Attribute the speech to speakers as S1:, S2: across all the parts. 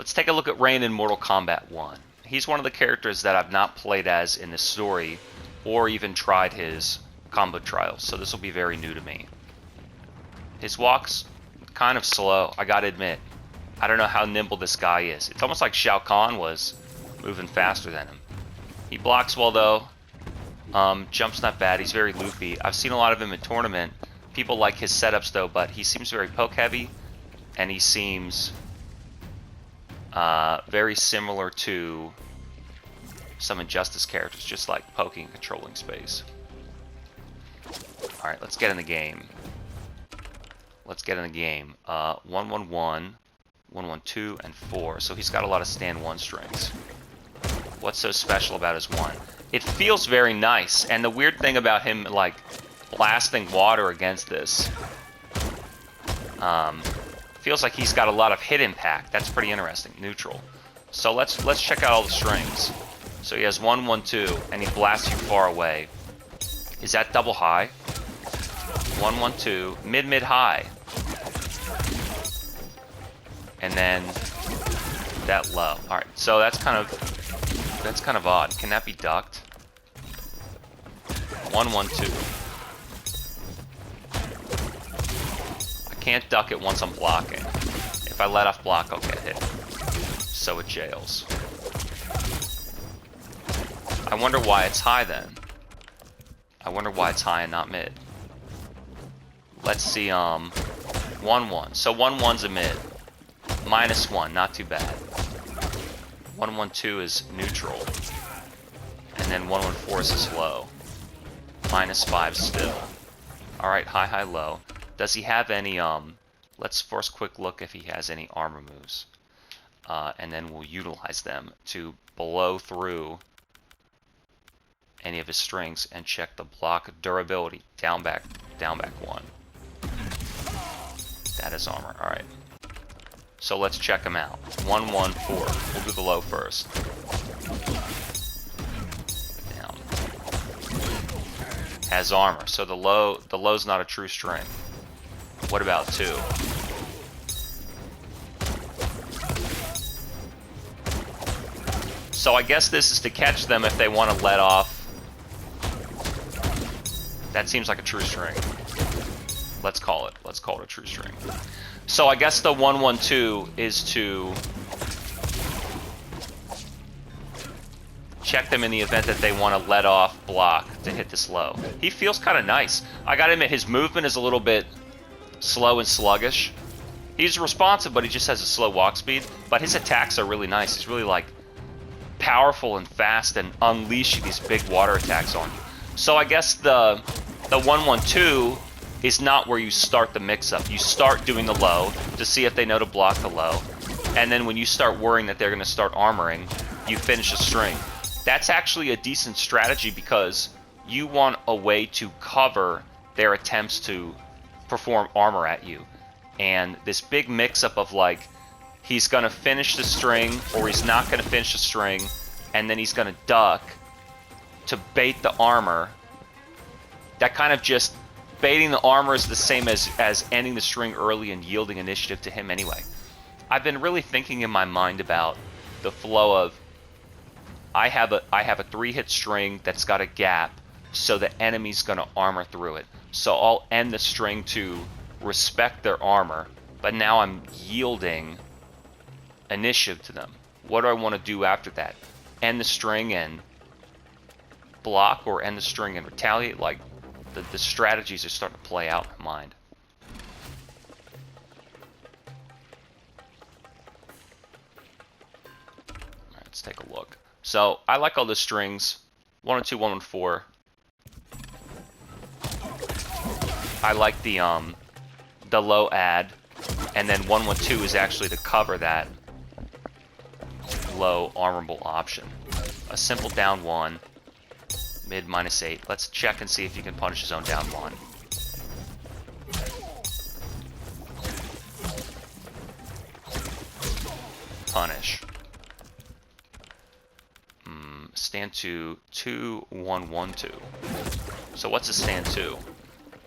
S1: Let's take a look at Rain in Mortal Kombat 1. He's one of the characters that I've not played as in the story or even tried his combo trials, so this will be very new to me. His walk's kind of slow, I gotta admit. I don't know how nimble this guy is. It's almost like Shao Kahn was moving faster than him. He blocks well though. Jump's not bad, he's very loopy. I've seen a lot of him in tournament. People like his setups though, but he seems very poke heavy, and he seems very similar to some Injustice characters, just like poking and controlling space. Alright, let's get in the game. Let's get in the game. 111, 112, and 4. So he's got a lot of stand 1 strings. What's so special about his 1? It feels very nice, and the weird thing about him, like, blasting water against this, feels like he's got a lot of hit impact. That's pretty interesting. Neutral. So let's check out all the strings. So he has 1, 1, 2, and he blasts you far away. Is that double high? 1, 1, 2, mid, mid, high. And then that low. Alright, so that's kind of odd. Can that be ducked? 1, 1, 2. I can't duck it once I'm blocking. If I let off block, I'll get hit. So it jails. I wonder why it's high then. I wonder why it's high and not mid. Let's see, 1, 1. So 1, 1's a mid. -1, not too bad. 1, 1, 2 is neutral. And then 1, 1, 4 is low. -5 still. Alright, high, high, low. Does he have any, let's first quick look if he has any armor moves. And then we'll utilize them to blow through any of his strings and check the block durability. Down, back, 1. That is armor, alright. So let's check him out. 1, 1, 4. We'll do the low first. Down. Has armor. So the low's not a true string. What about 2? So I guess this is to catch them if they want to let off. That seems like a true string. Let's call it a true string. So I guess the 1, 1, 2 is to check them in the event that they want to let off block to hit this low. He feels kind of nice. I gotta admit, his movement is a little bit slow and sluggish. He's responsive, but he just has a slow walk speed. But his attacks are really nice. He's really like powerful and fast and unleashing these big water attacks on you. So I guess the 1, 1, 2 is not where you start the mix-up. You start doing the low to see if they know to block the low. And then when you start worrying that they're going to start armoring, you finish a string. That's actually a decent strategy because you want a way to cover their attempts to perform armor at you. And this big mix-up of like, he's going to finish the string or he's not going to finish the string, and then he's going to duck to bait the armor. That kind of just... Baiting the armor is the same as ending the string early and yielding initiative to him anyway. I've been really thinking in my mind about the flow of I have a 3-hit string that's got a gap, so the enemy's going to armor through it. So I'll end the string to respect their armor, but now I'm yielding initiative to them. What do I want to do after that? End the string and block, or end the string and retaliate? Like, the strategies are starting to play out in my mind. Alright, let's take a look. So, I like all the strings. 1 and 2, 1 and 4. I like the low add. And then 1, 1, 2 is actually to cover that low armorable option. A simple down 1. Mid -8. Let's check and see if you can punish his own down 1. Punish. Stand 2, 2, 1, 1, 2. So what's a stand 2?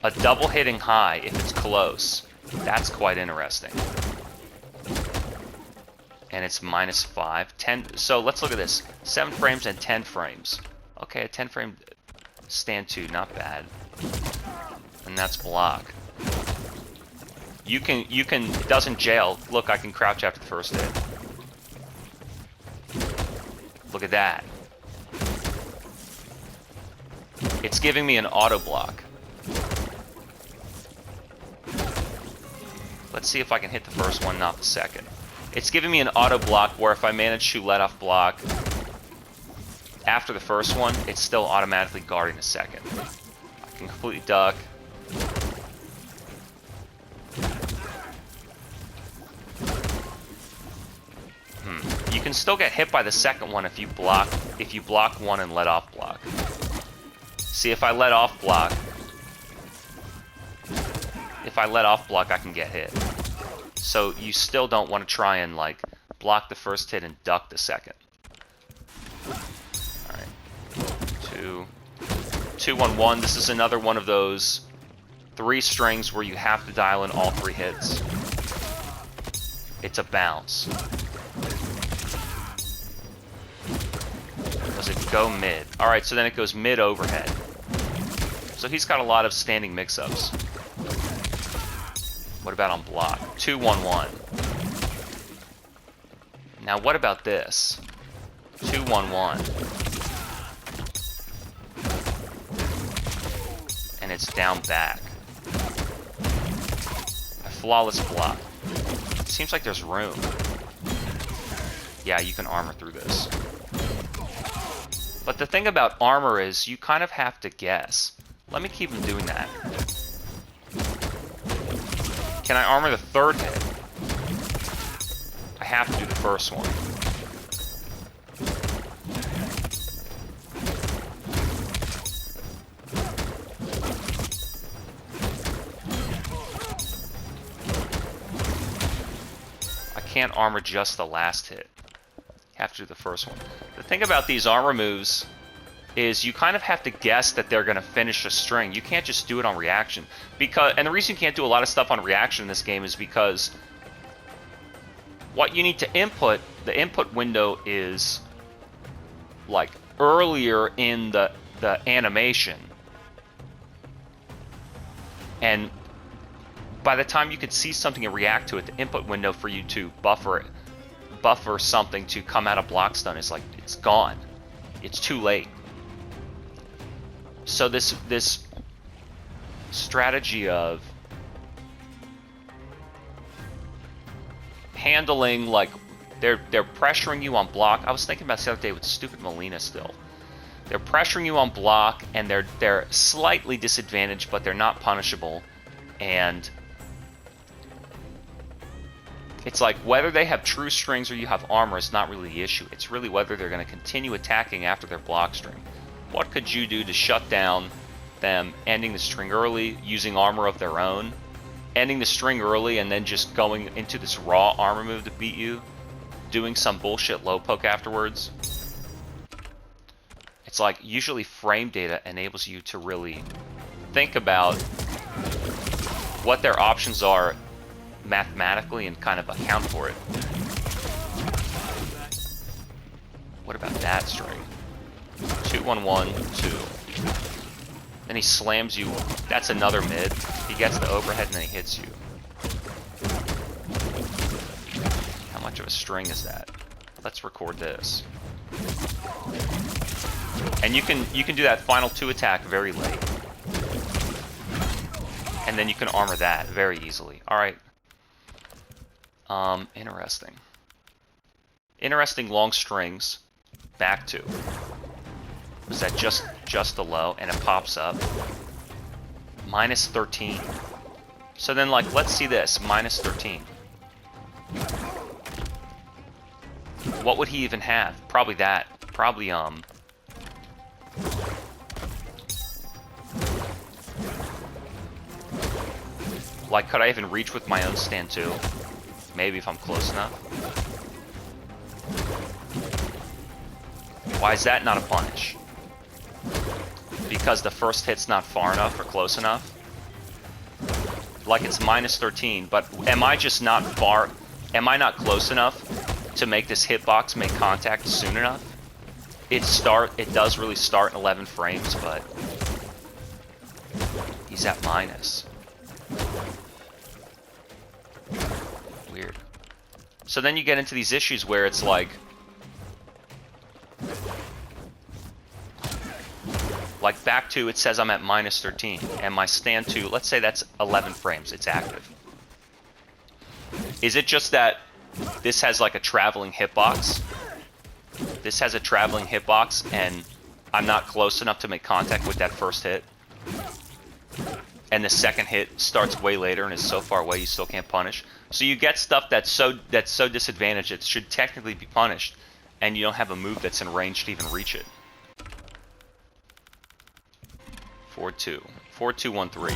S1: A double hitting high if it's close. That's quite interesting. And it's -5. 10. So let's look at this. 7 frames and 10 frames. Okay, a 10 frame stand 2, not bad. And that's block. You can, it doesn't jail. Look, I can crouch after the first hit. Look at that. It's giving me an auto block. Let's see if I can hit the first one, not the second. It's giving me an auto block where if I manage to let off block after the first one, it's still automatically guarding the second. I can completely duck. You can still get hit by the second one if you block one and let off block. See, if I let off block, I can get hit. So you still don't want to try and like block the first hit and duck the second. Alright. 2, 2, 1, 1. This is another one of those 3 strings where you have to dial in all 3 hits. It's a bounce. Does it go mid? Alright, so then it goes mid overhead. So he's got a lot of standing mix-ups. What about on block? 2, 1, 1. Now what about this? 2, 1, 1. And it's down back. A flawless block. Seems like there's room. Yeah, you can armor through this. But the thing about armor is you kind of have to guess. Let me keep him doing that. Can I armor the third hit? I have to do the first one. I can't armor just the last hit. Have to do the first one. The thing about these armor moves is you kind of have to guess that they're going to finish a string. You can't just do it on reaction. And the reason you can't do a lot of stuff on reaction in this game is because what you need to input, the input window is like earlier in the animation. And by the time you could see something and react to it, the input window for you to buffer something to come out of block stun is like, it's gone. It's too late. So this strategy of handling, like, they're pressuring you on block. I was thinking about this the other day with stupid Molina still. They're pressuring you on block, and they're slightly disadvantaged, but they're not punishable. And it's like whether they have true strings or you have armor is not really the issue. It's really whether they're going to continue attacking after their block string. What could you do to shut down them ending the string early, using armor of their own, ending the string early, and then just going into this raw armor move to beat you, doing some bullshit low poke afterwards? It's like usually Framedata enables you to really think about what their options are mathematically and kind of account for it. What about that string? 2, 1, 1, 2. Then he slams you. That's another mid. He gets the overhead and then he hits you. How much of a string is that? Let's record this. And you can do that final 2 attack very late. And then you can armor that very easily. Alright. Interesting. Interesting long strings. Back 2. Was that just the low? And it pops up. -13. So then, like, let's see this. -13. What would he even have? Probably that. Probably, like, could I even reach with my own stand too? Maybe if I'm close enough. Why is that not a punish? Because the first hit's not far enough or close enough? Like, it's -13, but am I just not far? Am I not close enough to make this hitbox make contact soon enough. It does really start in 11 frames, but he's at minus. Weird. So then you get into these issues where it's like back 2, it says I'm at minus 13, and my stand 2, let's say that's 11 frames, it's active. Is it just that this has like a traveling hitbox? This has a traveling hitbox, and I'm not close enough to make contact with that first hit. And the second hit starts way later and is so far away you still can't punish. So you get stuff that's so disadvantaged it should technically be punished, and you don't have a move that's in range to even reach it. 4-2. 4-2-1-3.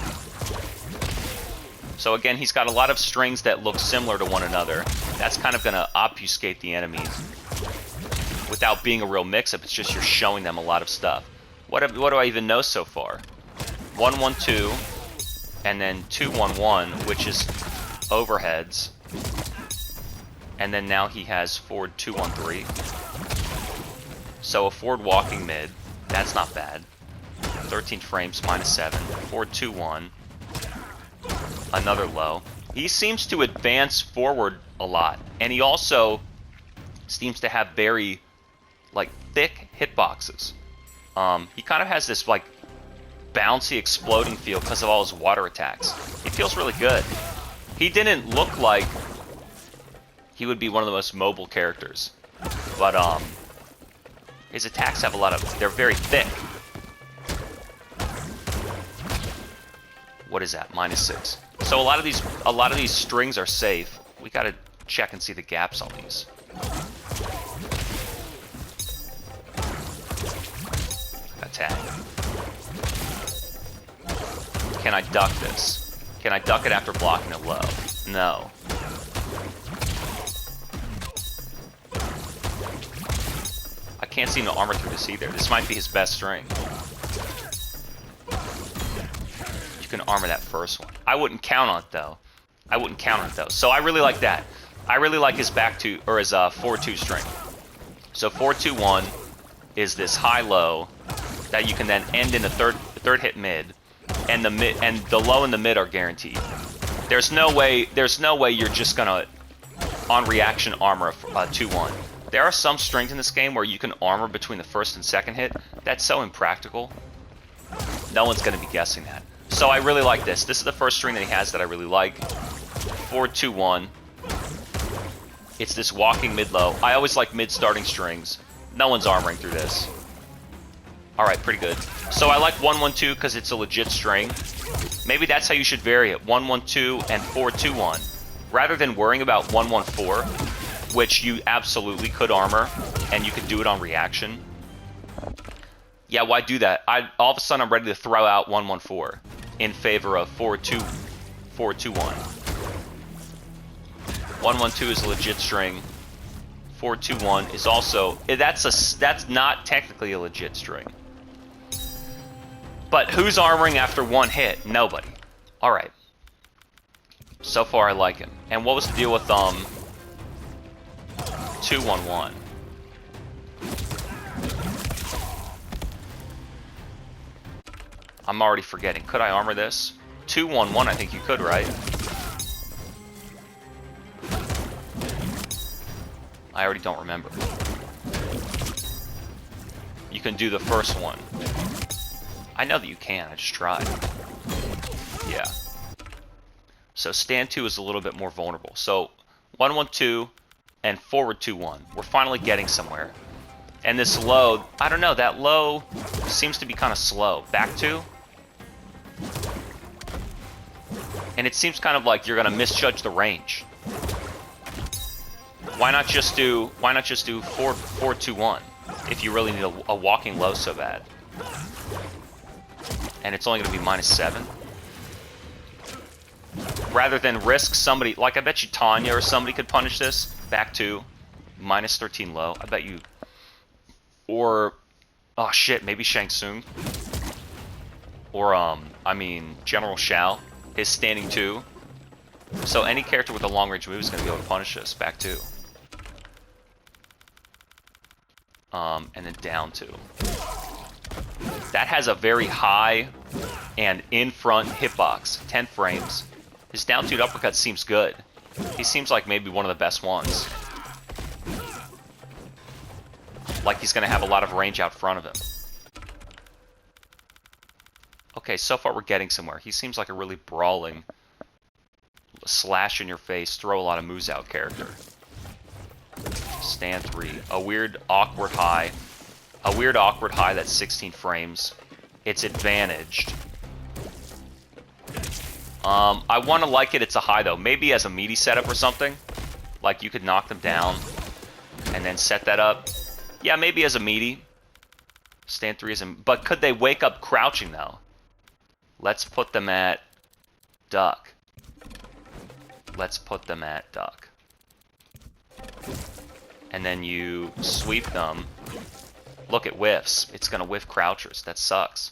S1: So again, he's got a lot of strings that look similar to one another. That's kind of going to obfuscate the enemies without being a real mix-up. It's just you're showing them a lot of stuff. What do I even know so far? 1-1-2, and then 2-1-1, which is overheads. And then now he has forward 2-1-3. So a forward walking mid. That's not bad. 13 frames, minus 7. Forward 2-1. Another low. He seems to advance forward a lot. And he also seems to have very, like, thick hitboxes. He kind of has this, like, bouncy, exploding feel because of all his water attacks. He feels really good. He didn't look like he would be one of the most mobile characters. But, his attacks have a lot of... They're very thick. What is that? Minus 6. So a lot of these strings are safe. We gotta check and see the gaps on these. Attack. Can I duck this? Can I duck it after blocking it low? No. I can't seem to armor through this either. This might be his best string. You can armor that first one. I wouldn't count on it though. So I really like that. I really like his back 2 or his 4-2 string. So 4-2-1 is this high-low that you can then end in the third hit mid, and the low and the mid are guaranteed. There's no way you're just gonna on reaction armor a 2-1. There are some strings in this game where you can armor between the first and second hit. That's so impractical. No one's gonna be guessing that. So I really like this. This is the first string that he has that I really like. 4-2-1. It's this walking mid-low. I always like mid-starting strings. No one's armoring through this. Alright, pretty good. So I like 1-1-2 because it's a legit string. Maybe that's how you should vary it. 1-1-2 and 4-2-1. Rather than worrying about 1-1-4, which you absolutely could armor, and you could do it on reaction. Yeah, why do that? All of a sudden I'm ready to throw out 1-1-4 in favor of 4-2-1. 1-1-2 is a legit string. 4-2-1 is also... That's not technically a legit string. But who's armoring after one hit? Nobody. Alright. So far I like him. And what was the deal with 2-1-1? I'm already forgetting. Could I armor this? 2-1-1, I think you could, right? I already don't remember. You can do the first one. I know that you can, I just tried. Yeah. So stand 2 is a little bit more vulnerable. So 1-1-2 and forward 2-1. We're finally getting somewhere. And this low, I don't know, that low seems to be kind of slow. Back 2? And it seems kind of like you're gonna misjudge the range. Why not just do 4-2-1 if you really need a walking low so bad? And it's only gonna be minus 7. Rather than risk somebody, like I bet you Tanya or somebody could punish this. Back 2, minus 13 low. I bet you, or oh shit, maybe Shang Tsung. Or I mean General Shao, his standing 2. So any character with a long range move is gonna be able to punish this. Back 2. and then down 2. That has a very high and in-front hitbox, 10 frames. His down 2 uppercut seems good. He seems like maybe one of the best ones. Like he's going to have a lot of range out front of him. Okay, so far we're getting somewhere. He seems like a really brawling, slash in your face, throw a lot of moves out character. Stand 3. A weird awkward high. A weird awkward high that's 16 frames. It's advantaged. I want to like it. It's a high though. Maybe as a meaty setup or something. Like you could knock them down and then set that up. Yeah, maybe as a meaty. Stand 3 is a... But could they wake up crouching though? Let's put them at duck. Let's put them at duck. And then you sweep them. Look, it whiffs. It's going to whiff crouchers. That sucks.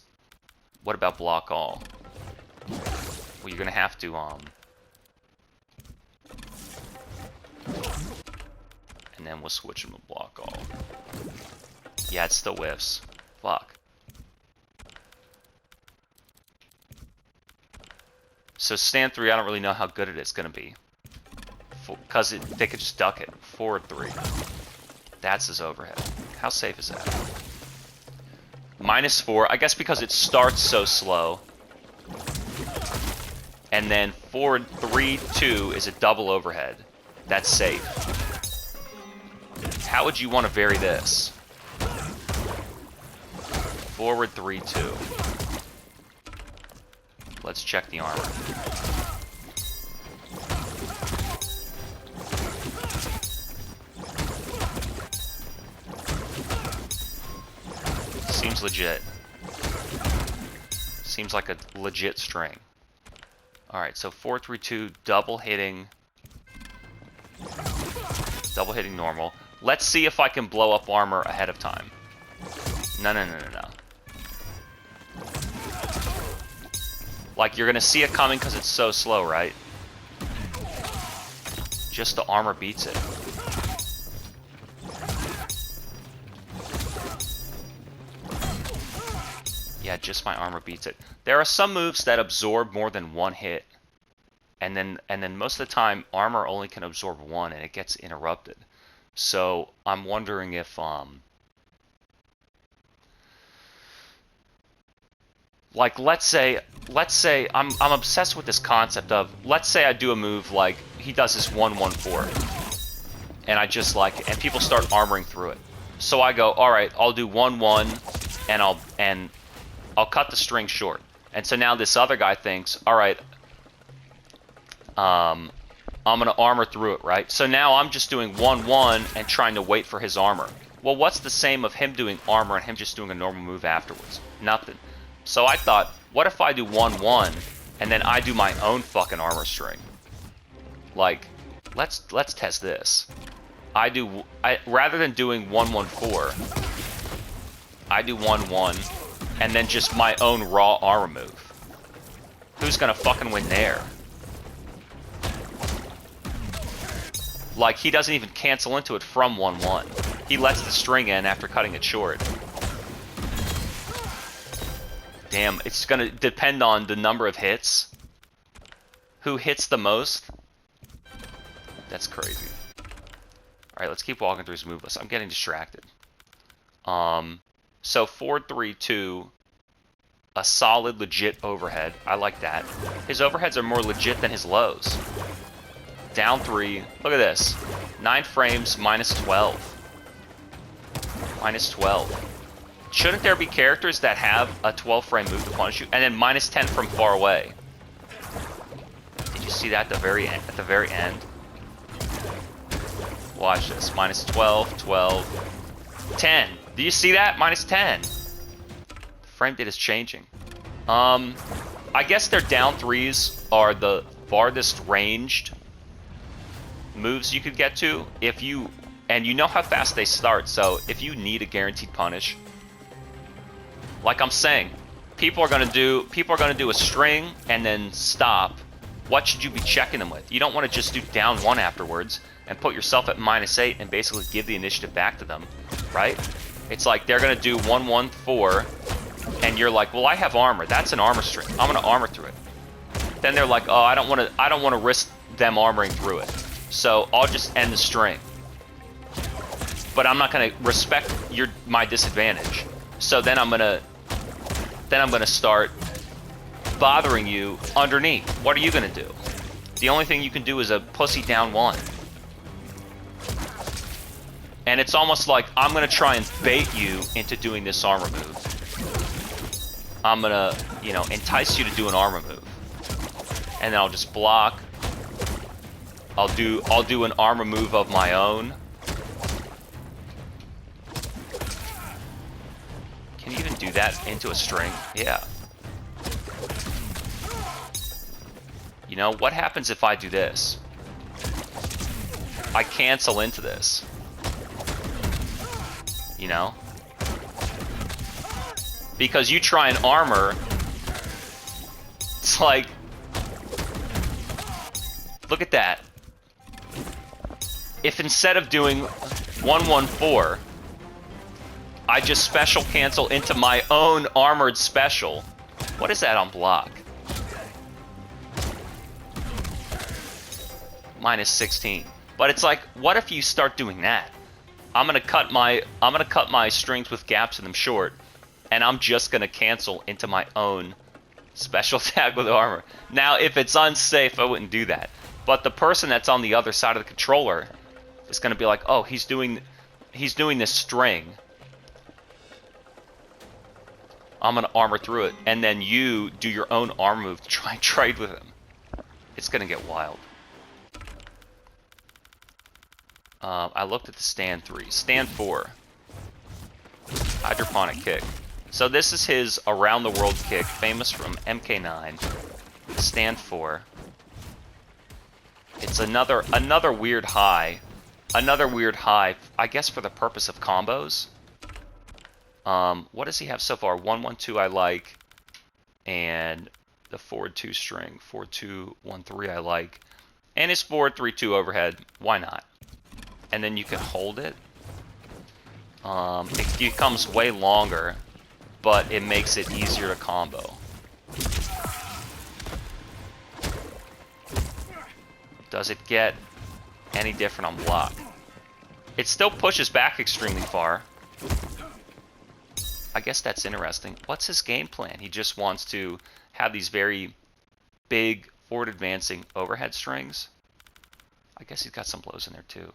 S1: What about block all? Well, you're going to have to, and then we'll switch them to block all. Yeah, it still whiffs. Fuck. So stand 3, I don't really know how good it is going to be. Because they could just duck it. Forward 3. That's his overhead. How safe is that? -4, I guess because it starts so slow. And then forward 3, 2 is a double overhead. That's safe. How would you want to vary this? Forward 3, 2. Let's check the armor. Seems legit. Seems like a legit string. Alright, so 4, 3, 2, double hitting normal. Let's see if I can blow up armor ahead of time. No. Like, you're gonna see it coming because it's so slow, right? Just the armor beats it. Yeah, just my armor beats it. There are some moves that absorb more than one hit. And then most of the time, armor only can absorb one and it gets interrupted. So, I'm wondering if, like, let's say I'm obsessed with this concept of, let's say I do a move like, he does this 1-1-4. And I just like, and people start armoring through it. So I go, alright, I'll do 1-1, and I'll cut the string short. And so now this other guy thinks, alright, I'm going to armor through it, right? So now I'm just doing 1-1 and trying to wait for his armor. Well, what's the same of him doing armor and him just doing a normal move afterwards? Nothing. So I thought, what if I do 1-1 and then I do my own fucking armor string? Like, let's test this. Rather than doing 1-1-4, I do 1-1 and then just my own raw armor move. Who's gonna fucking win there? Like, he doesn't even cancel into it from 1-1. He lets the string in after cutting it short. Damn, it's gonna depend on the number of hits. Who hits the most? That's crazy. Alright, let's keep walking through his move list. I'm getting distracted. So 4-3-2, a solid, legit overhead. I like that. His overheads are more legit than his lows. Down 3. Look at this. 9 frames, -12. -12. Shouldn't there be characters that have a 12-frame move to punish you? And then -10 from far away. Did you see that at the very end? Watch this. -12, 12, 10. Do you see that? -10. The frame data is changing. I guess their down 3s are the farthest ranged moves you could get to and you know how fast they start, so if you need a guaranteed punish, like I'm saying, people are gonna do a string and then stop. What should you be checking them with? You don't want to just do down 1 afterwards and put yourself at -8 and basically give the initiative back to them, right? It's like they're gonna do 1-1-4, and you're like, well, I have armor. That's an armor string. I'm gonna armor through it. Then they're like, oh, I don't want to risk them armoring through it. So I'll just end the string. But I'm not gonna respect my disadvantage. So then I'm gonna start bothering you underneath. What are you gonna do? The only thing you can do is a pussy down 1. And it's almost like I'm gonna try and bait you into doing this armor move. I'm gonna, you know, entice you to do an armor move. And then I'll just block. I'll do an armor move of my own. Can you even do that into a string? Yeah. You know, what happens if I do this? I cancel into this. You know? Because you try and armor, it's like, look at that. If instead of doing 1-1-4, I just special cancel into my own armored special. What is that on block? -16. But it's like, what if you start doing that? I'm gonna cut my strings with gaps in them short, and I'm just gonna cancel into my own special tag with armor. Now, if it's unsafe, I wouldn't do that. But the person that's on the other side of the controller is gonna be like, oh, he's doing this string. I'm gonna armor through it, and then you do your own armor move to try and trade with him. It's gonna get wild. I looked at the stand 3. Stand 4. Hydroponic kick. So this is his around the world kick, famous from MK9. Stand 4. It's another weird high. Another weird high, I guess for the purpose of combos. What does he have so far? 1-1-2 I like. And the forward 2 string. 4-2-1-3 I like. And his forward 3-2 overhead. Why not? And then you can hold it. It becomes way longer, but it makes it easier to combo. Does it get any different on block? It still pushes back extremely far. I guess that's interesting. What's his game plan? He just wants to have these very big forward advancing overhead strings. I guess he's got some blows in there too.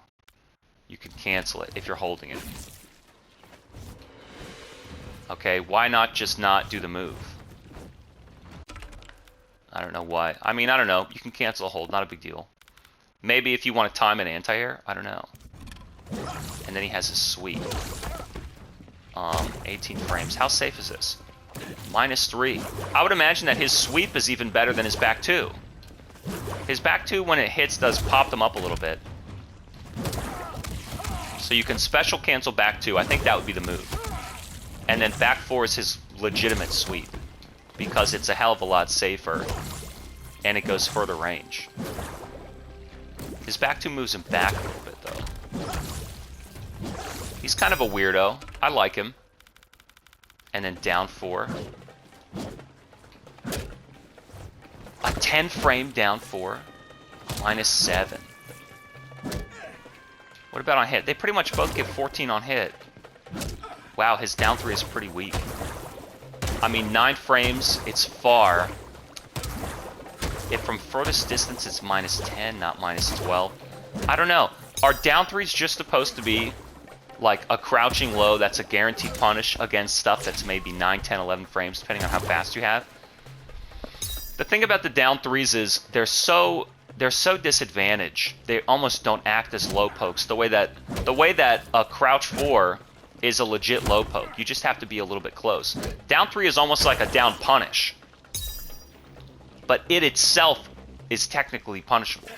S1: You can cancel it if you're holding it. Okay, why not just not do the move? I don't know why. I mean, I don't know. You can cancel a hold, not a big deal. Maybe if you want to time an anti-air, I don't know. And then he has his sweep. 18 frames. How safe is this? -3. I would imagine that his sweep is even better than his back 2. His back 2, when it hits, does pop them up a little bit. So you can special cancel back 2. I think that would be the move. And then back 4 is his legitimate sweep, because it's a hell of a lot safer, and it goes further range. His back 2 moves him back a little bit, though. He's kind of a weirdo. I like him. And then down 4. A 10 frame down 4. -7. What about on hit? They pretty much both get 14 on hit. Wow, his down 3 is pretty weak. I mean, 9 frames, it's far. If from furthest distance it's -10, not -12. I don't know. Are down 3s just supposed to be like a crouching low that's a guaranteed punish against stuff that's maybe 9, 10, 11 frames, depending on how fast you have? The thing about the down 3s is they're so disadvantaged. They almost don't act as low pokes. The way that a crouch 4 is a legit low poke. You just have to be a little bit close. Down 3 is almost like a down punish. But it itself is technically punishable.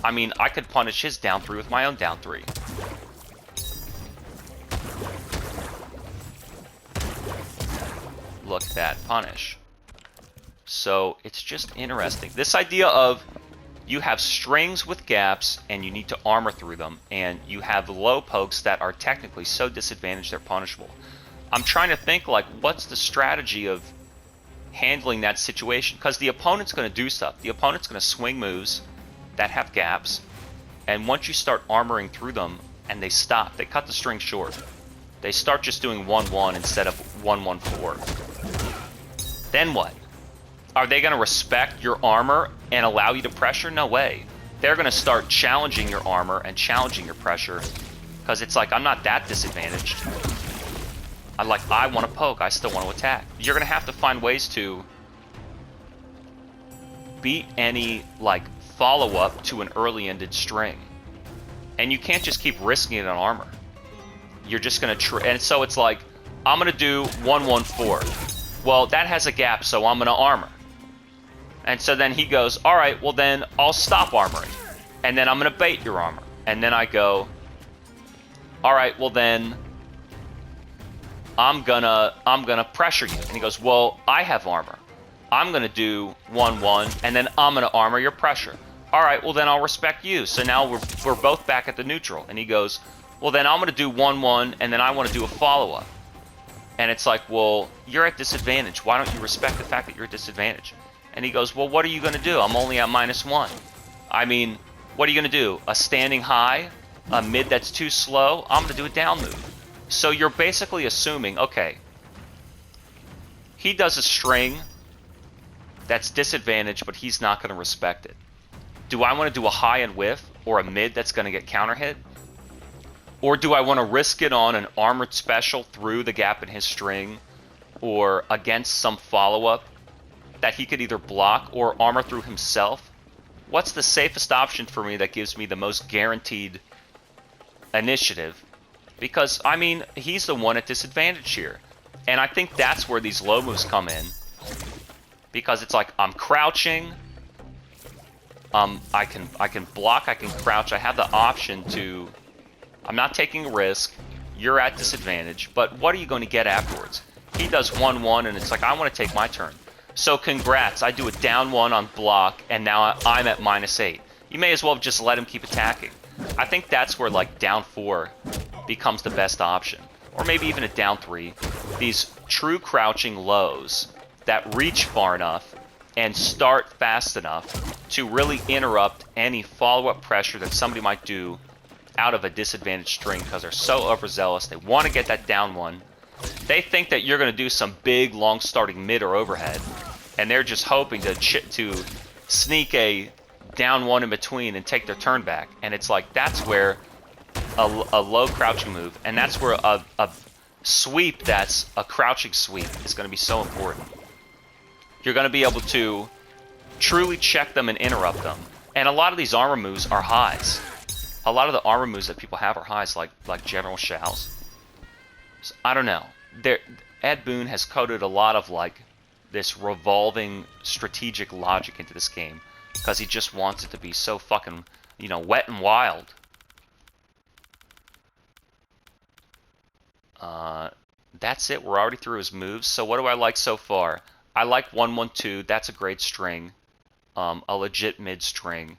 S1: I mean, I could punish his down 3 with my own down 3. Look at that punish. So it's just interesting. This idea of You have strings with gaps, and you need to armor through them, and you have low pokes that are technically so disadvantaged they're punishable. I'm trying to think, like, what's the strategy of handling that situation? Because the opponent's going to do stuff. The opponent's going to swing moves that have gaps, and once you start armoring through them, and they stop, they cut the string short. They start just doing 1-1 instead of 1-1-4. Then what? Are they going to respect your armor and allow you to pressure? No way. They're going to start challenging your armor and challenging your pressure, because it's like, I'm not that disadvantaged. I want to poke. I still want to attack. You're going to have to find ways to beat any, like, follow-up to an early-ended string. And you can't just keep risking it on armor. You're just going to and so it's like, I'm going to do 1-1-4. Well, that has a gap, so I'm going to armor. And so then he goes, all right, well then I'll stop armoring. And then I'm going to bait your armor. And then I go, all right, well then I'm gonna pressure you. And he goes, well, I have armor. I'm going to do 1-1, and then I'm going to armor your pressure. All right, well then I'll respect you. So now we're both back at the neutral. And he goes, well then I'm going to do 1-1, and then I want to do a follow-up. And it's like, well, you're at disadvantage. Why don't you respect the fact that you're at disadvantage? And he goes, well, what are you going to do? I'm only at -1. I mean, what are you going to do? A standing high? A mid that's too slow? I'm going to do a down move. So you're basically assuming, okay, he does a string that's disadvantaged, but he's not going to respect it. Do I want to do a high and whiff, or a mid that's going to get counter hit? Or do I want to risk it on an armored special through the gap in his string, or against some follow-up that he could either block or armor through himself? What's the safest option for me that gives me the most guaranteed initiative? Because, I mean, he's the one at disadvantage here. And I think that's where these low moves come in. Because it's like, I'm crouching, I can block, I can crouch, I have the option to... I'm not taking a risk, you're at disadvantage, but what are you going to get afterwards? He does 1-1, and it's like, I want to take my turn. So congrats, I do a down 1 on block, and now I'm at -8. You may as well just let him keep attacking. I think that's where, like, down 4 becomes the best option. Or maybe even a down 3. These true crouching lows that reach far enough and start fast enough to really interrupt any follow-up pressure that somebody might do out of a disadvantaged string, because they're so overzealous. They want to get that down 1. They think that you're going to do some big, long starting mid or overhead, and they're just hoping to sneak a down 1 in between and take their turn back. And it's like, that's where a low crouching move, and that's where a sweep that's a crouching sweep is going to be so important. You're going to be able to truly check them and interrupt them. And a lot of these armor moves are highs. A lot of the armor moves that people have are highs, like General Shao's. So, I don't know. Ed Boon has coded a lot of, like, this revolving strategic logic into this game, because he just wants it to be so fucking, you know, wet and wild. That's it. We're already through his moves. So what do I like so far? I like 1-1-2. That's a great string. A legit mid string.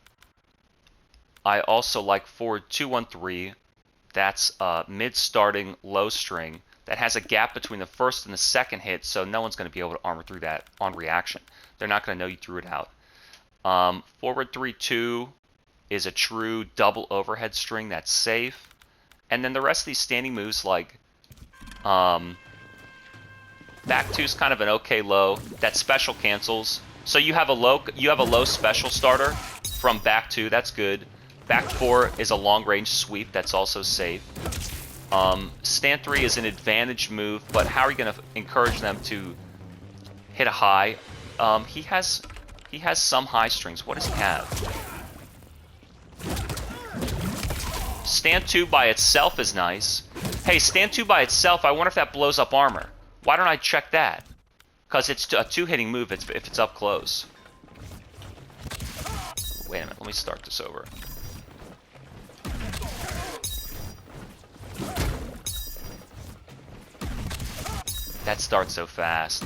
S1: I also like forward 2-1-3. That's a mid starting low string that has a gap between the first and the second hit, so no one's going to be able to armor through that on reaction. They're not going to know you threw it out. Forward 3-2 is a true double overhead string that's safe. And then the rest of these standing moves, like back 2 is kind of an okay low. That special cancels. So you have a low special starter from back 2. That's good. Back 4 is a long range sweep. That's also safe. Stand 3 is an advantage move, but how are you going to encourage them to hit a high? He has some high strings. What does he have? Stand 2 by itself is nice. Hey, stand 2 by itself, I wonder if that blows up armor. Why don't I check that? Because it's a 2-hitting move if it's up close. Wait a minute, let me start this over. That starts so fast.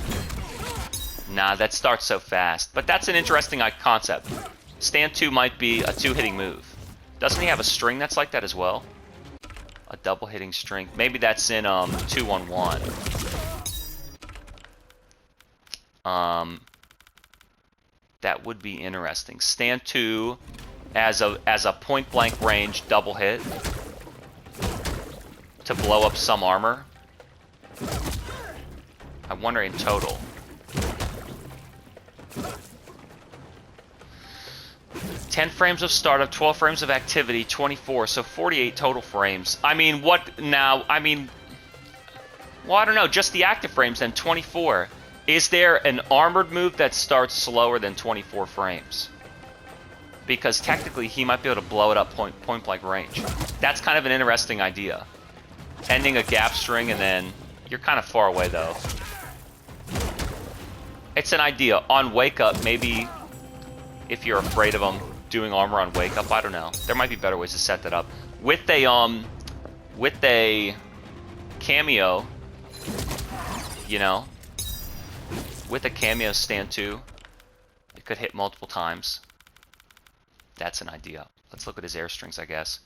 S1: Nah, that starts so fast. But that's an interesting concept. Stand 2 might be a 2-hitting move. Doesn't he have a string that's like that as well? A double hitting string. Maybe that's in 2-1-1. That would be interesting. Stand 2 as a point blank range double hit to blow up some armor. I wonder in total. "10 frames of startup, 12 frames of activity, 24, so 48 total frames." I mean, what now? I mean, well, I don't know. Just the active frames, then 24. Is there an armored move that starts slower than 24 frames? Because technically, he might be able to blow it up point blank range. That's kind of an interesting idea. Ending a gap string, and then you're kind of far away, though. It's an idea. On wake up, maybe if you're afraid of him doing armor on wake up, I don't know. There might be better ways to set that up. With a cameo, you know, with a cameo stand 2, it could hit multiple times. That's an idea. Let's look at his air strings, I guess.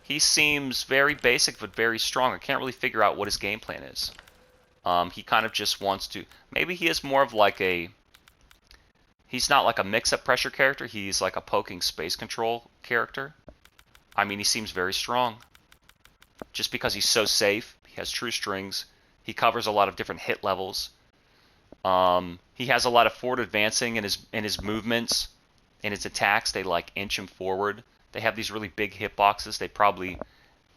S1: He seems very basic but very strong. I can't really figure out what his game plan is. He kind of just wants to... Maybe he is more of like a... He's not like a mix-up pressure character. He's like a poking space control character. I mean, he seems very strong. Just because he's so safe. He has true strings. He covers a lot of different hit levels. He has a lot of forward advancing in his movements. In his attacks, they like inch him forward. They have these really big hitboxes. They probably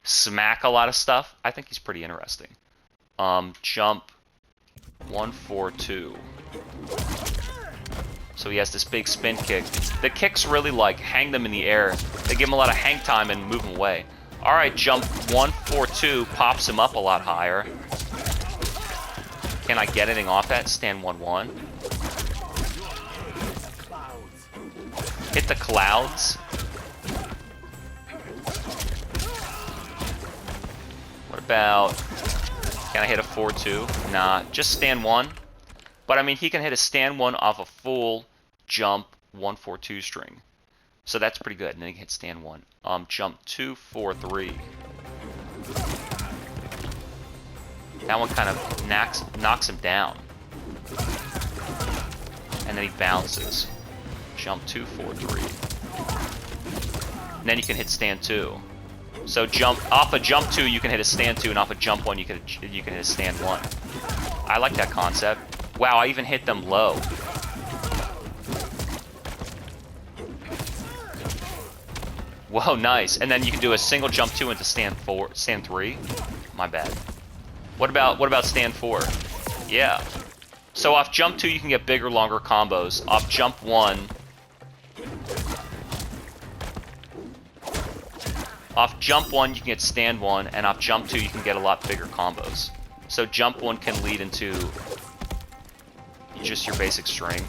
S1: smack a lot of stuff. I think he's pretty interesting. Jump 1-4-2. So he has this big spin kick. The kicks really like hang them in the air. They give him a lot of hang time and move him away. Alright, jump 1-4-2 pops him up a lot higher. Can I get anything off that? Stand 1-1. Hit the clouds. What about... Can I hit a 4-2? Nah, just stand 1. But I mean, he can hit a stand 1 off a full jump 1-4-2 string. So that's pretty good. And then he can hit stand 1. Jump 2-4-3. That one kind of knocks him down. And then he bounces. Jump 2-4-3. And then you can hit stand 2. So off a jump 2, you can hit a stand 2, and off a jump 1, you can hit a stand 1. I like that concept. Wow, I even hit them low. Whoa, nice. And then you can do a single jump 2 into stand 3. My bad. What about stand 4? Yeah. So off jump 2, you can get bigger, longer combos. Off jump 1. Off jump 1, you can get stand 1, and off jump 2, you can get a lot bigger combos. So jump 1 can lead into just your basic string.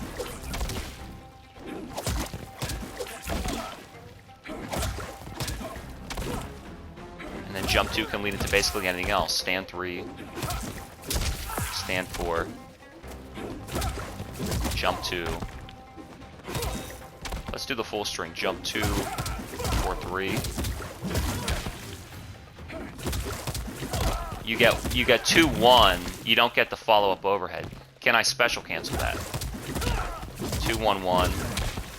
S1: And then jump 2 can lead into basically anything else. Stand 3, stand 4, jump 2. Let's do the full string. Jump 2, 4-3. You get 2-1. You don't get the follow-up overhead. Can I special cancel that? 2-1-1.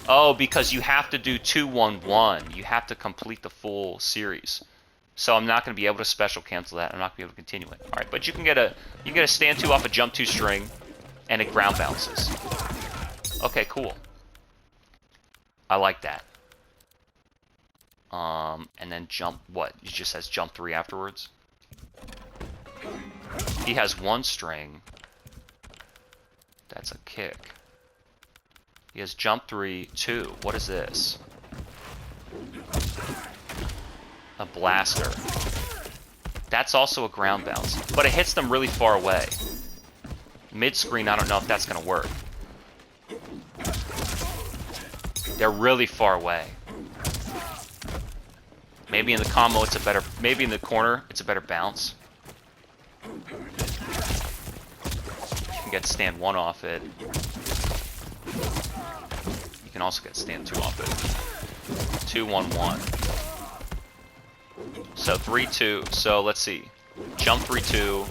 S1: Oh, because you have to do 2-1-1. You have to complete the full series. So I'm not going to be able to special cancel that. I'm not going to be able to continue it. All right, but you can get a stand 2 off a jump 2 string, and it ground bounces. Okay, cool. I like that. And then jump, what? It just says jump 3 afterwards. He has 1 string. That's a kick. He has jump 3, 2. What is this? A blaster. That's also a ground bounce, but it hits them really far away. Mid-screen, I don't know if that's going to work. They're really far away. Maybe in the combo it's a better... Maybe in the corner it's a better bounce. You can get stand 1 off it. You can also get stand 2 off it. 2, 1, 1. So 3, 2. So let's see. Jump 3, 2.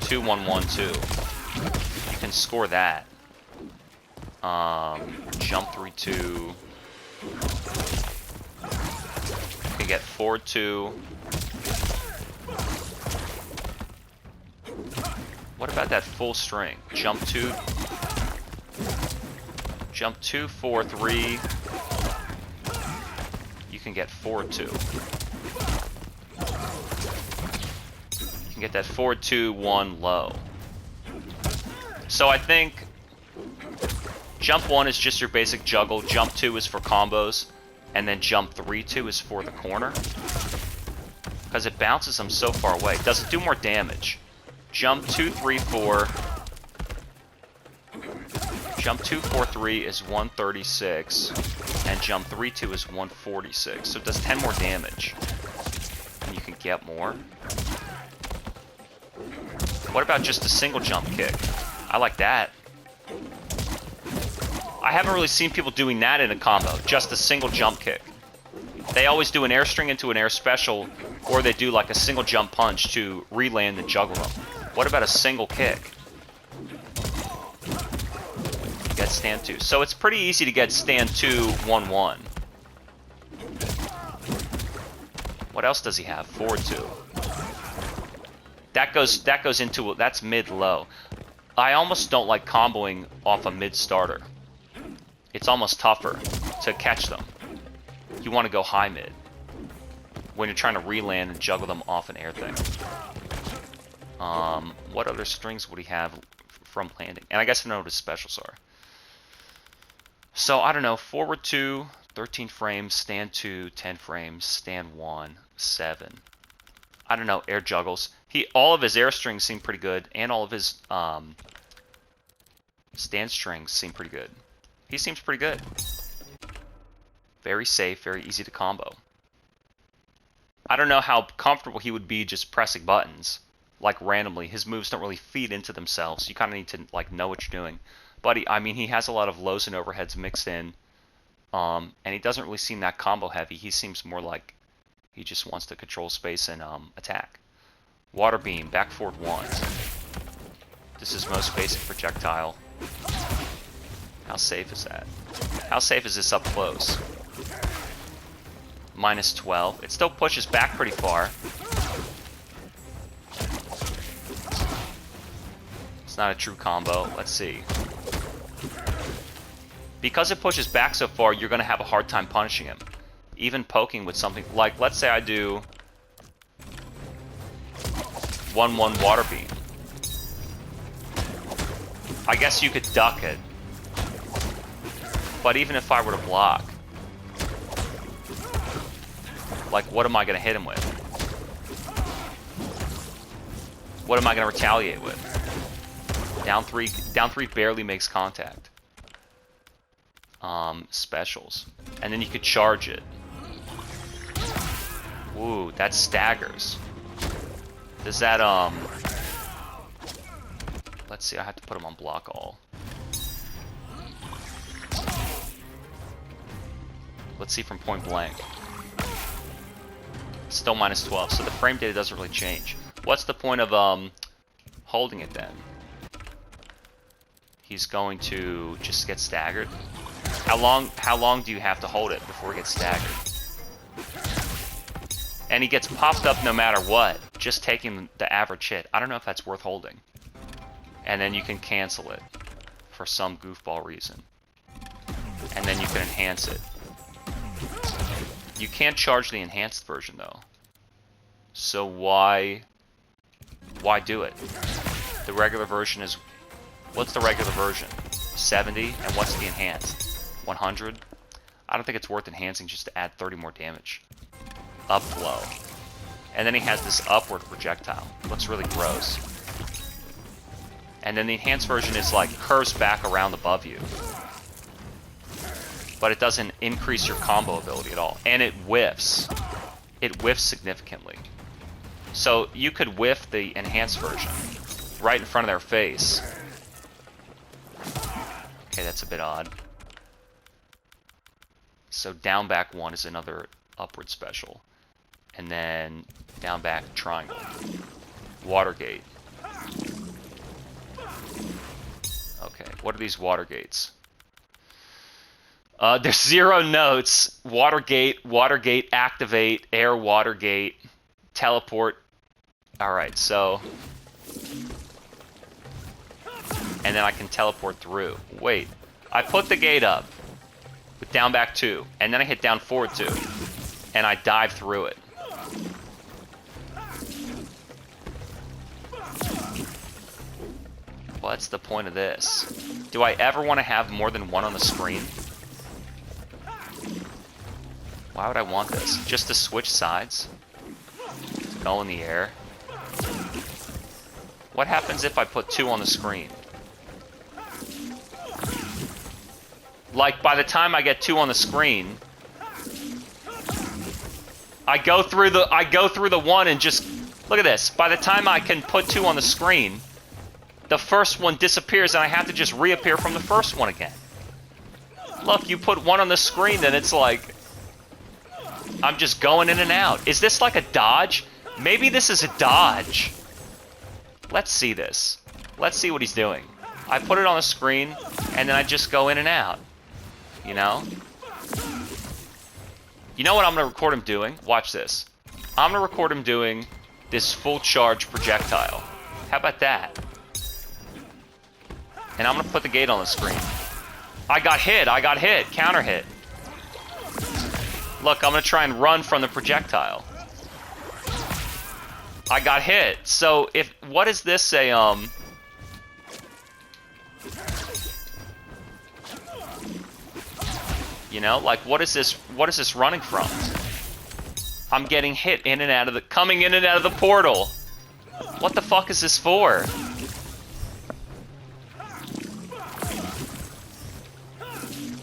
S1: 2, 1, 1, 2. You can score that. Jump 3, 2. You can get forward 2. What about that full string? Jump 2. Jump 2, 4, 3. You can get forward 2. You can get that forward 2, 1 low. So I think jump 1 is just your basic juggle. Jump 2 is for combos. And then jump 3, 2 is for the corner. Because it bounces them so far away. Does it do more damage? Jump 2, 3, 4. Jump 2, 4, 3 is 136. And jump 3, 2 is 146. So it does 10 more damage. And you can get more. What about just a single jump kick? I like that. I haven't really seen people doing that in a combo. Just a single jump kick. They always do an air string into an air special, or they do like a single jump punch to re-land and juggle them. What about a single kick? Get stand 2. So it's pretty easy to get stand 2, 1, 1. What else does he have? Forward 2. That goes into, that's mid-low. I almost don't like comboing off a mid-starter. It's almost tougher to catch them. You want to go high mid when you're trying to re-land and juggle them off an air thing. What other strings would he have from landing? And I guess I know what his specials are. So, I don't know. Forward 2, 13 frames. Stand 2, 10 frames. Stand 1, 7. I don't know. Air juggles. All of his air strings seem pretty good. And all of his stand strings seem pretty good. He seems pretty good. Very safe. Very easy to combo. I don't know how comfortable he would be just pressing buttons. Like randomly. His moves don't really feed into themselves. You kind of need to like know what you're doing. But he has a lot of lows and overheads mixed in. And he doesn't really seem that combo heavy. He seems more like he just wants to control space and attack. Water beam, back forward 1. This is most basic projectile. How safe is that? How safe is this up close? Minus 12. It still pushes back pretty far. It's not a true combo. Let's see. Because it pushes back so far, you're going to have a hard time punishing him. Even poking with something like, let's say I do 1-1 water beam. I guess you could duck it. But even if I were to block, like what am I going to hit him with? What am I going to retaliate with? Down 3 barely makes contact. Specials. And then you could charge it. Ooh, that staggers. Does that, let's see, I have to put him on block all. Let's see from point blank. Still minus 12, so the frame data doesn't really change. What's the point of, holding it then? He's going to just get staggered. How long do you have to hold it before it gets staggered? And he gets popped up no matter what, just taking the average hit. I don't know if that's worth holding. And then you can cancel it for some goofball reason. And then you can enhance it. You can't charge the enhanced version though. So why do it? The regular version is, what's the regular version? 70, and what's the enhanced? 100? I don't think it's worth enhancing just to add 30 more damage. Up low. And then he has this upward projectile. Looks really gross. And then the enhanced version is like curves back around above you. But it doesn't increase your combo ability at all. And it whiffs. It whiffs significantly. So you could whiff the enhanced version right in front of their face. Okay, that's a bit odd. So down back 1 is another upward special. And then down back triangle. Water gate. Okay, what are these water gates? There's 0 notes. Water gate, activate, air water gate, teleport. Alright, so... And then I can teleport through. Wait, I put the gate up with down back 2, and then I hit down forward 2, and I dive through it. What's the point of this? Do I ever want to have more than 1 on the screen? Why would I want this? Just to switch sides? Go in the air? What happens if I put 2 on the screen? Like, by the time I get 2 on the screen, I go through the 1 and just... Look at this. By the time I can put 2 on the screen, the first one disappears and I have to just reappear from the first one again. Look, you put 1 on the screen, then it's like... I'm just going in and out. Is this like a dodge? Maybe this is a dodge. Let's see this. Let's see what he's doing. I put it on the screen, and then I just go in and out. You know? You know what I'm going to record him doing? Watch this. I'm going to record him doing this full charge projectile. How about that? And I'm going to put the gate on the screen. I got hit. Counter hit. Look, I'm going to try and run from the projectile. I got hit. So, what does this say, You know, like, what is this running from? I'm getting hit coming in and out of the portal. What the fuck is this for?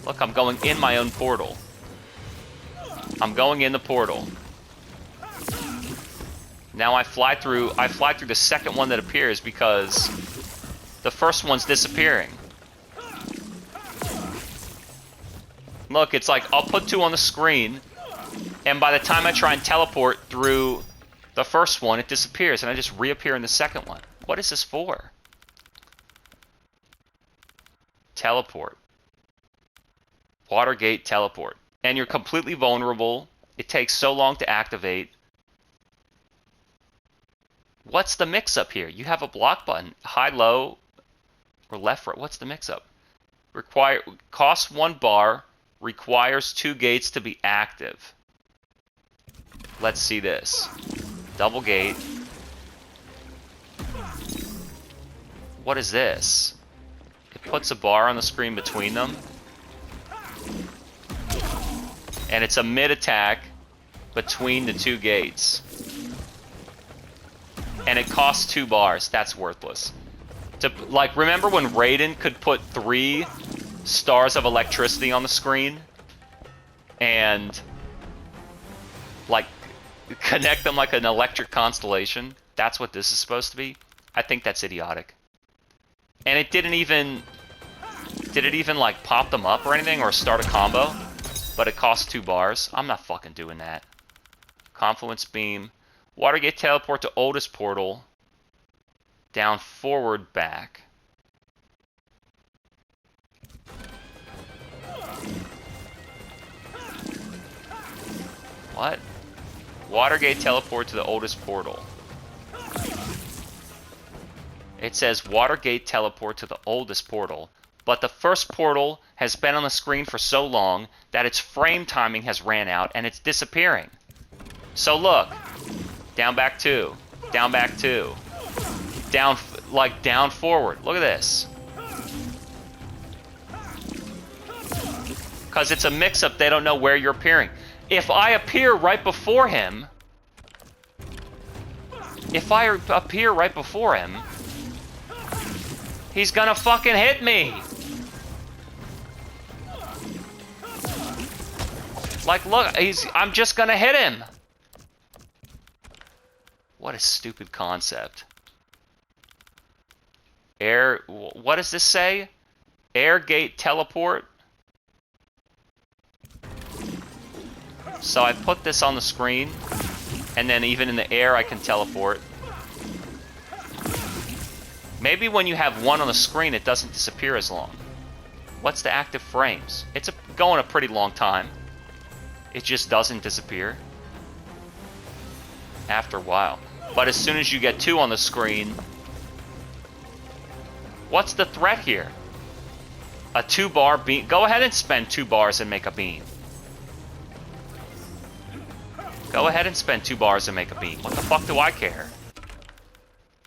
S1: Look, I'm going in my own portal. I'm going in the portal. Now I fly through the second one that appears because the first one's disappearing. Look, it's like I'll put 2 on the screen, and by the time I try and teleport through the first one, it disappears, and I just reappear in the second one. What is this for? Teleport. Watergate teleport. And you're completely vulnerable. It takes so long to activate. What's the mix-up here? You have a block button. High, low, or left, right. What's the mix-up? Costs 1 bar. Requires 2 gates to be active. Let's see this. Double gate. What is this? It puts a bar on the screen between them. And it's a mid-attack between the 2 gates. And it costs 2 bars. That's worthless. Like, remember when Raiden could put 3 stars of electricity on the screen? And, like, connect them like an electric constellation? That's what this is supposed to be? I think that's idiotic. And it didn't even... Did it even, like, pop them up or anything? Or start a combo? But it costs 2 bars? I'm not fucking doing that. Confluence beam. Watergate teleport to oldest portal. Down, forward, back. What? Watergate teleport to the oldest portal. It says Watergate teleport to the oldest portal, but the first portal has been on the screen for so long that its frame timing has ran out and it's disappearing. So look, down back 2, down back 2, down forward. Look at this. Because it's a mix-up, they don't know where you're appearing. If I appear right before him, he's gonna fucking hit me. Like, look, I'm just gonna hit him. What a stupid concept. What does this say? Air gate teleport? So I put this on the screen, and then even in the air I can teleport. Maybe when you have one on the screen, it doesn't disappear as long. What's the active frames? It's going a pretty long time. It just doesn't disappear after a while. But as soon as you get 2 on the screen, what's the threat here? A 2-bar beam. Go ahead and spend 2 bars and make a beam. Go ahead and spend 2 bars and make a beam. What the fuck do I care?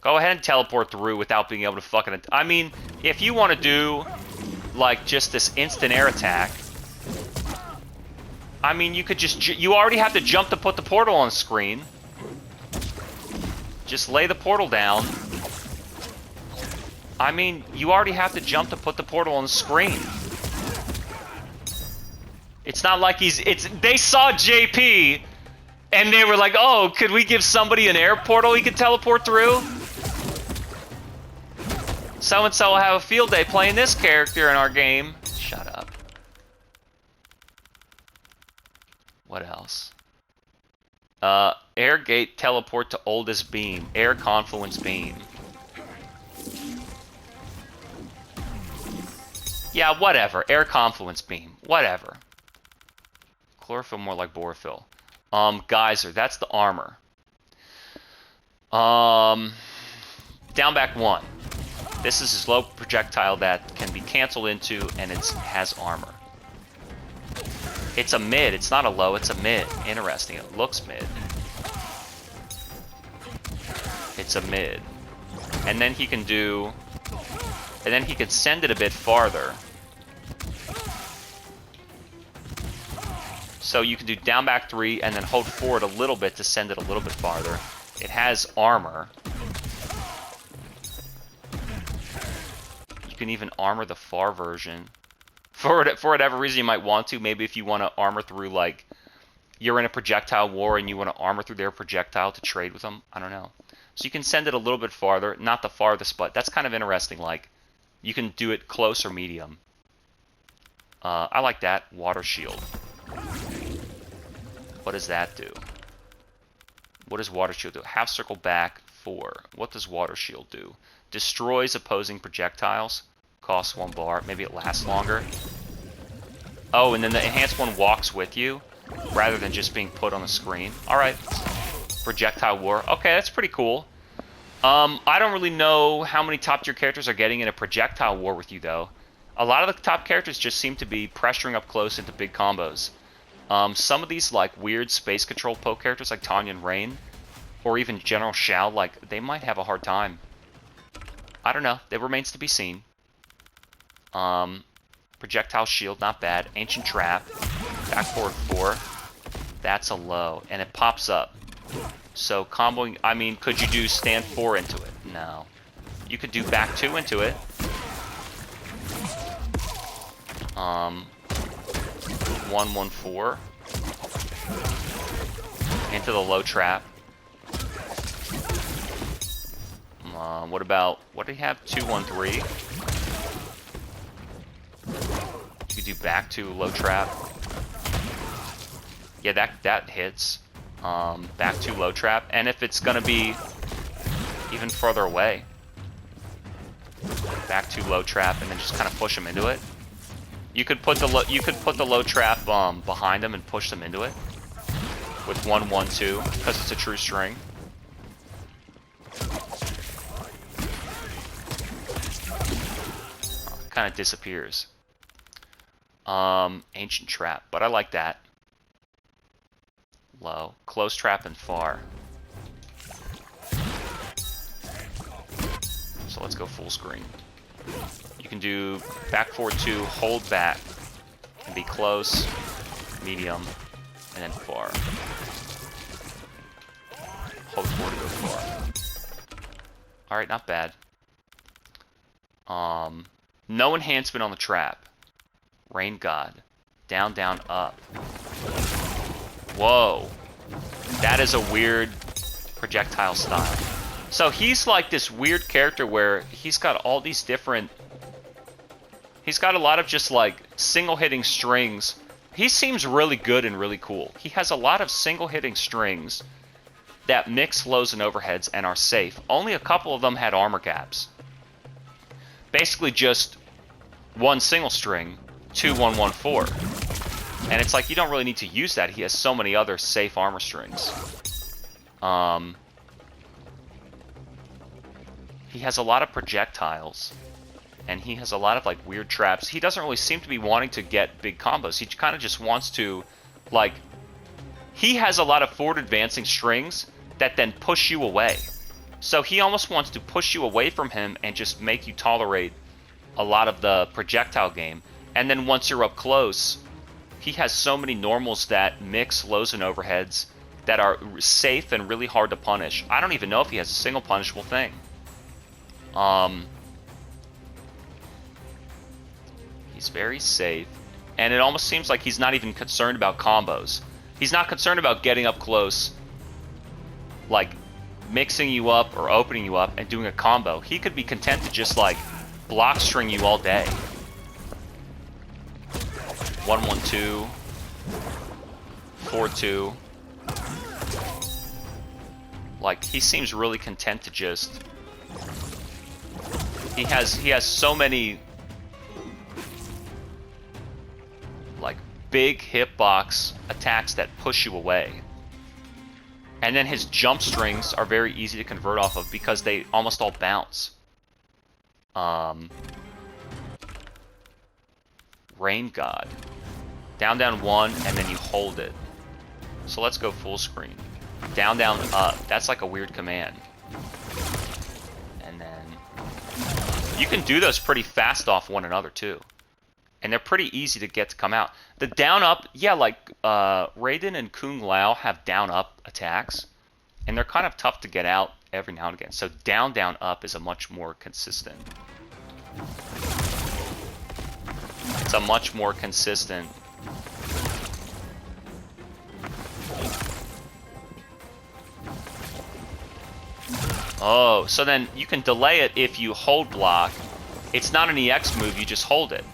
S1: Go ahead and teleport through without being able to fucking... I mean, if you want to do, like, just this instant air attack, I mean, you could just... You already have to jump to put the portal on the screen. Just lay the portal down. I mean, you already have to jump to put the portal on the screen. It's not like they saw JP, and they were like, oh, could we give somebody an air portal he could teleport through? So-and-so will have a field day playing this character in our game. Shut up. What else? Air gate teleport to oldest beam. Air confluence beam. Yeah, whatever. Air confluence beam. Whatever. Chlorophyll more like borophyll. Geyser. That's the armor. Down back 1. This is a slow projectile that can be canceled into, and it has armor. It's a mid. It's not a low. It's a mid. Interesting. It looks mid. It's a mid. And then he can do... And then he could send it a bit farther. So you can do down back 3 and then hold forward a little bit to send it a little bit farther. It has armor. You can even armor the far version. For whatever reason you might want to. Maybe if you want to armor through, like, you're in a projectile war and you want to armor through their projectile to trade with them. I don't know. So you can send it a little bit farther. Not the farthest, but that's kind of interesting. Like, you can do it close or medium. I like that. Water shield. What does that do? What does water shield do? Half circle back 4. What does water shield do? Destroys opposing projectiles. Costs 1 bar. Maybe it lasts longer. Oh, and then the enhanced one walks with you rather than just being put on the screen. Alright. Projectile war. Okay, that's pretty cool. I don't really know how many top tier characters are getting in a projectile war with you, though. A lot of the top characters just seem to be pressuring up close into big combos. Some of these, like, weird space control poke characters like Tanya and Rain, or even General Shao, like, they might have a hard time. I don't know. It remains to be seen. Projectile shield, not bad. Ancient trap. Back forward 4. That's a low. And it pops up. So comboing, I mean, could you do stand 4 into it? No. You could do back 2 into it. 1-1-4. Into the low trap. What about, what do you have? 2-1-3. You could do back 2 low trap. Yeah, that hits. Back 2 low trap, and if it's gonna be even further away, back 2 low trap, and then just kind of push them into it. You could put the low trap behind them and push them into it with 1-1-2 because it's a true string. Kind of disappears. Ancient trap, but I like that. Low. Close trap and far. So let's go full screen. You can do back forward 2, hold back. Can be close, medium, and then far. Hold forward to go far. Alright, not bad. No enhancement on the trap. Rain God. Down, down, up. Whoa. That is a weird projectile style. So he's like this weird character where he's got all these different... He's got a lot of just like single hitting strings. he seems really good and really cool. He has a lot of single-hitting strings that mix lows and overheads and are safe. Only a couple of them had armor gaps. Basically just one single string, 2-1-1-4. And it's like, you don't really need to use that. He has so many other safe armor strings. He has a lot of projectiles. And he has a lot of, like, weird traps. He doesn't really seem to be wanting to get big combos. He kind of just wants to, like... He has a lot of forward advancing strings that then push you away. So he almost wants to push you away from him and just make you tolerate a lot of the projectile game. And then once you're up close, he has so many normals that mix lows and overheads that are safe and really hard to punish. I don't even know if he has a single punishable thing. He's very safe, and it almost seems like he's not even concerned about combos. He's not concerned about getting up close, like mixing you up or opening you up and doing a combo. He could be content to just like block string you all day. 1-1-2, 4-2. Like, he seems really content to just... He has so many like big hitbox attacks that push you away. And then his jump strings are very easy to convert off of because they almost all bounce. Rain God. Down, down, one, and then you hold it. So let's go full screen. Down, down, up. That's like a weird command. And then... You can do those pretty fast off one another, too. And they're pretty easy to get to come out. The down-up, yeah, like Raiden and Kung Lao have down-up attacks. And they're kind of tough to get out every now and again. So down, down, up is a much more consistent... It's a much more consistent... Oh, so then you can delay it if you hold block. It's not an EX move, you just hold it.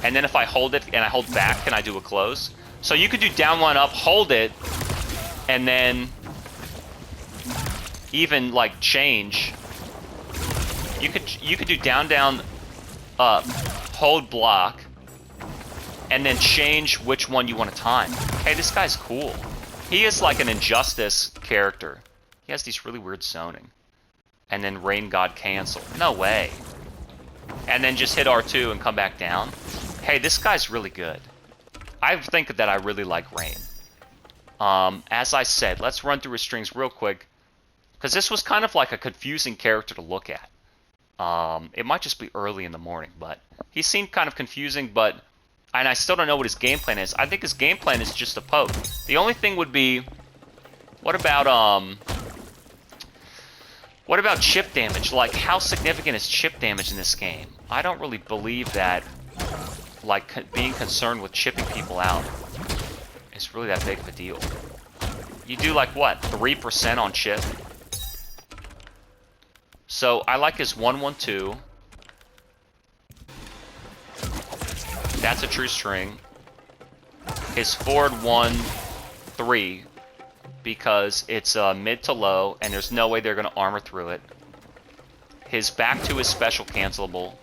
S1: And then if I hold it and I hold back, can I do a close? So you could do down, one, up, hold it, and then even like change. You could do down, down, up, hold block, and then change which one you want to time. Hey, this guy's cool. He is like an Injustice character. He has these really weird zoning. And then Rain God cancel. No way. And then just hit R2 and come back down. Hey, this guy's really good. I think that I really like Rain. As I said, let's run through his strings real quick. Because this was kind of like a confusing character to look at. It might just be early in the morning, but he seemed kind of confusing, but... And I still don't know what his game plan is. I think his game plan is just a poke. The only thing would be... What about chip damage? Like, how significant is chip damage in this game? I don't really believe that, like, being concerned with chipping people out is really that big of a deal. You do, like, what, 3% on chip? So, I like his 1-1-2. That's a true string. His forward 1-3. Because it's mid to low, and there's no way they're going to armor through it. His back 2 is special cancelable.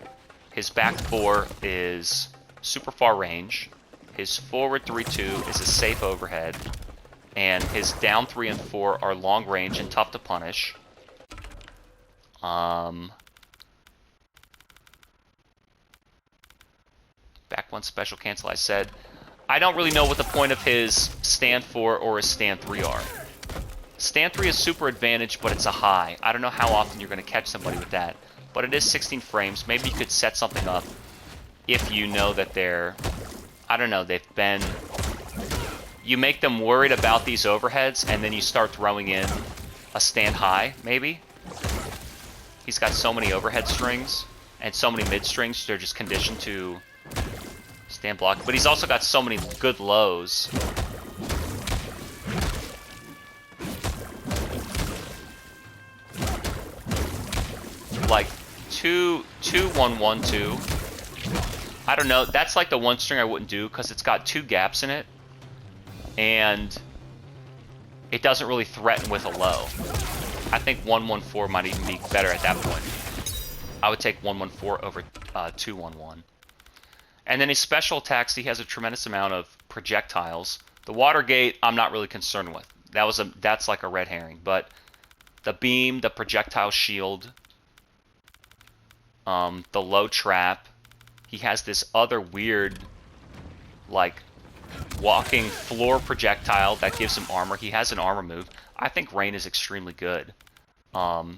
S1: His back 4 is super far range. His forward 3-2 is a safe overhead. And his down 3 and 4 are long range and tough to punish. Back 1 special cancel, I said. I don't really know what the point of his stand 4 or his stand 3 are. Stand 3 is super advantage, but it's a high. I don't know how often you're going to catch somebody with that. But it is 16 frames. Maybe you could set something up if you know that they're... I don't know, they've been... You make them worried about these overheads, and then you start throwing in a stand high, maybe? He's got so many overhead strings, and so many mid strings, they're just conditioned to... stand block, but he's also got so many good lows. Like 2-1-1-2. I don't know. That's like the one string I wouldn't do because it's got 2 gaps in it. And it doesn't really threaten with a low. I think 114 might even be better at that point. I would take 114 over 211. And then his special attacks, he has a tremendous amount of projectiles. The Watergate, I'm not really concerned with. That's like a red herring. But the beam, the projectile shield, the low trap. He has this other weird, like, walking floor projectile that gives him armor. He has an armor move. I think Rain is extremely good. The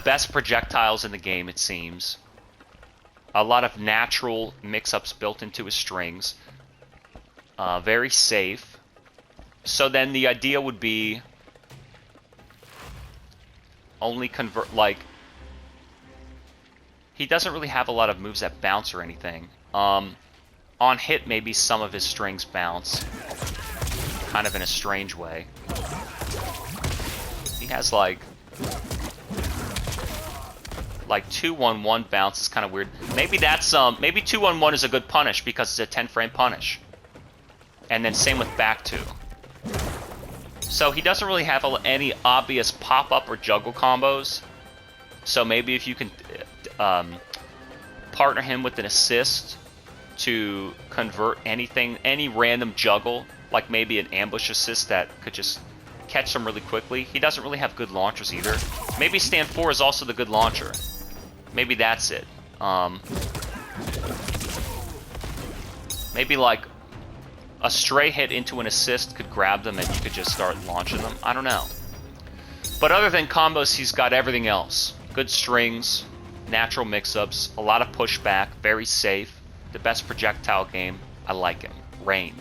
S1: best projectiles in the game, it seems. A lot of natural mix-ups built into his strings. Very safe. So then the idea would be only convert, like, he doesn't really have a lot of moves that bounce or anything. On hit, maybe some of his strings bounce, kind of in a strange way. He has like 211 bounce is kind of weird. Maybe that's maybe 211 is a good punish because it's a 10-frame punish. And then same with back 2. So he doesn't really have any obvious pop-up or juggle combos. So maybe if you can partner him with an assist to convert anything, any random juggle, like maybe an ambush assist that could just catch them really quickly. He doesn't really have good launchers either. Maybe stand 4 is also the good launcher. Maybe that's it. Maybe like a stray hit into an assist could grab them and you could just start launching them. I don't know. But other than combos, he's got everything else. Good strings, natural mix-ups, a lot of pushback, very safe. The best projectile game. I like him. Rain.